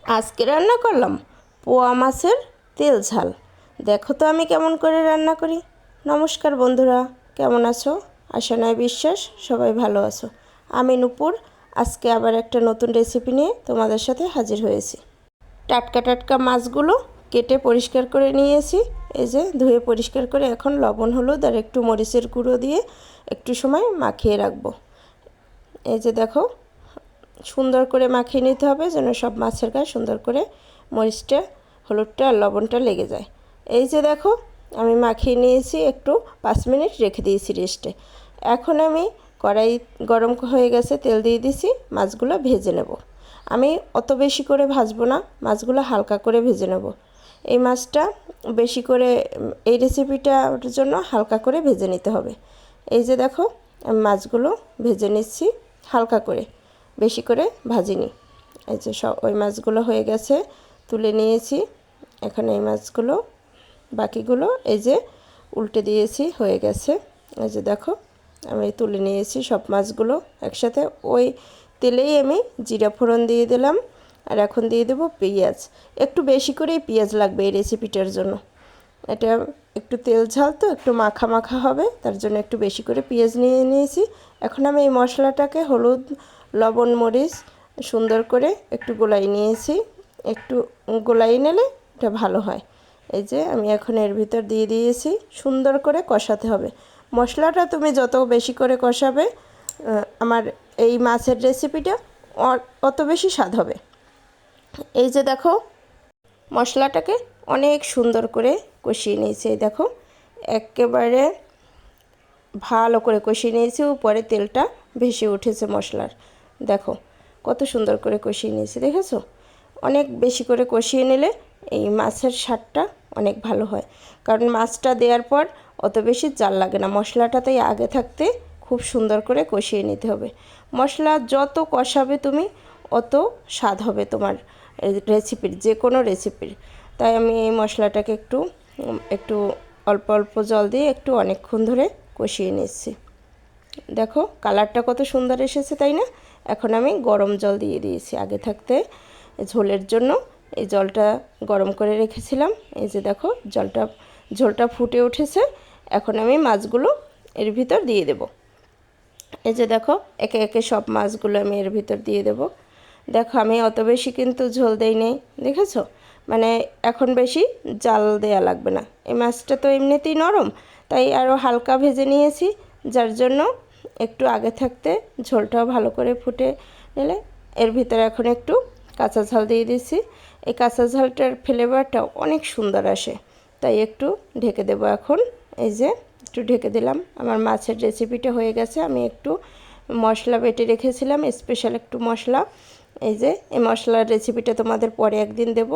আজকে রান্না করলাম পোয়া মাছের তেল ঝাল। দেখো তো আমি কেমন করে রান্না করি। নমস্কার বন্ধুরা, কেমন আছো? আশা নয় বিশ্বাস সবাই ভালো আছো। আমি নূপুর আজকে আবার একটা নতুন রেসিপি নিয়ে তোমাদের সাথে হাজির হয়েছি। টাটকা টাটকা মাছগুলো কেটে পরিষ্কার করে নিয়েছি। এই যে ধুয়ে পরিষ্কার করে এখন লবণ হলুদ আর একটু মরিচের গুঁড়ো দিয়ে একটু সময় মাখিয়ে রাখবো। এই যে দেখো, সুন্দর করে মাখিয়ে নিতে হবে যেন সব মাছের গায়ে সুন্দর করে মরিচটা, হলুদটা আর লবণটা লেগে যায়। এই যে দেখো, আমি মাখিয়ে নিয়েছি, একটু 5 মিনিট রেখে দিয়েছি রেস্টে। এখন আমি কড়াই গরম হয়ে গেছে, তেল দিয়ে দিয়েছি, মাছগুলো ভেজে নেব। আমি অত বেশি করে ভাজবো না, মাছগুলো হালকা করে ভেজে নেব। এই মাছটা বেশি করে, এই রেসিপিটার জন্য হালকা করে ভেজে নিতে হবে। এই যে দেখো, আমি মাছগুলো ভেজে নিচ্ছি হালকা করে, বেশি করে ভাজিনি। এই যে সব ওই মাছগুলো হয়ে গেছে, তুলে নিয়েছি। এখন এই মাছগুলো বাকিগুলো এই যে উল্টে দিয়েছি, হয়ে গেছে। এই যে দেখো, আমি তুলে নিয়েছি সব মাছগুলো একসাথে। ওই তেলেই আমি জিরা ফোড়ন দিয়ে দিলাম, আর এখন দিয়ে দেবো পেঁয়াজ। একটু বেশি করেই পেঁয়াজ লাগবে এই রেসিপিটার জন্য। এটা একটু তেল ঝাল তো, একটু মাখা মাখা হবে, তার জন্য একটু বেশি করে পেঁয়াজ নিয়ে নিয়েছি। এখন আমি এই মশলাটাকে হলুদ, লবণ, মরিচ সুন্দর করে একটু গোলাই নিয়েছি। একটু গোলাই নিলে এটা ভালো হয়। এই যে আমি এখন এর ভিতর দিয়ে দিয়েছি, সুন্দর করে কষাতে হবে মশলাটা। তুমি যত বেশি করে কষাবে আমার এই মাছের রেসিপিটা অত বেশি স্বাদ হবে। এই যে দেখো, মশলাটাকে অনেক সুন্দর করে কষিয়ে নিয়েছি। এই দেখো, একেবারে ভালো করে কষিয়ে নিয়েছি, উপরে তেলটা ভেসে উঠেছে মশলার। দেখো কত সুন্দর করে কষিয়ে নিয়েছি, দেখেছো? অনেক বেশি করে কষিয়ে নিলে এই মাছের স্বাদটা অনেক ভালো হয়, কারণ মাছটা দেওয়ার পর অত বেশি জাল লাগে না। মশলাটাতেই আগে থাকতে খুব সুন্দর করে কষিয়ে নিতে হবে। মশলা যত কষাবে তুমি, অত স্বাদ হবে তোমার রেসিপির, যে কোনো রেসিপির। তাই আমি এই মশলাটাকে একটু একটু অল্প অল্প জল দিয়ে একটু অনেকক্ষণ ধরে কষিয়ে নিচ্ছি। দেখো কালারটা কত সুন্দর এসেছে, তাই না? এখন আমি গরম জল দিয়ে দিয়েছি আগে থাকতে ঝোলের জন্য। এই জলটা গরম করে রেখেছিলাম। এই যে দেখো, ঝোলটা ফুটে উঠেছে। এখন আমি মাছগুলো এর ভিতর দিয়ে দেব। এই যে দেখো, একে একে সব মাছগুলো আমি এর ভিতর দিয়ে দেব। দেখো আমি অত বেশি কিন্তু ঝোল দেই নেই, দেখেছো? মানে এখন বেশি জাল দেয়া লাগবে না। এই মাছটা তো এমনিতেই নরম, তাই আরও হালকা ভেজে নিয়েছি, যার জন্য একটু আগে থাকতে ঝোলটাও ভালো করে ফুটে নিলে। এর ভিতরে এখন একটু কাঁচা ঝাল দিয়ে দিয়েছি। এই কাঁচা ঝালটার ফ্লেভারটাও অনেক সুন্দর আসে, তাই একটু ঢেকে দেবো এখন। এই যে একটু ঢেকে দিলাম। আমার মাছের রেসিপিটা হয়ে গেছে। আমি একটু মশলা বেটে রেখেছিলাম, স্পেশাল একটু মশলা। এই যে এই মশলার রেসিপিটা তোমাদের পরে একদিন দেব।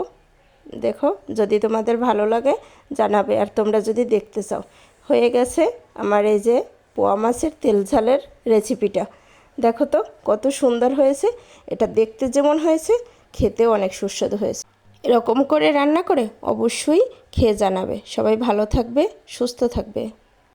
দেখো, যদি তোমাদের ভালো লাগে জানাবে, আর তোমরা যদি দেখতে চাও। হয়ে গেছে আমার এই যে পোয়া মাছের তেল ঝালের রেসিপিটা। দেখো তো কত সুন্দর হয়েছে। এটা দেখতে যেমন হয়েছে, খেতেও অনেক সুস্বাদু হয়েছে। এরকম করে রান্না করে অবশ্যই খেয়ে জানাবে। সবাই ভালো থাকবে, সুস্থ থাকবে।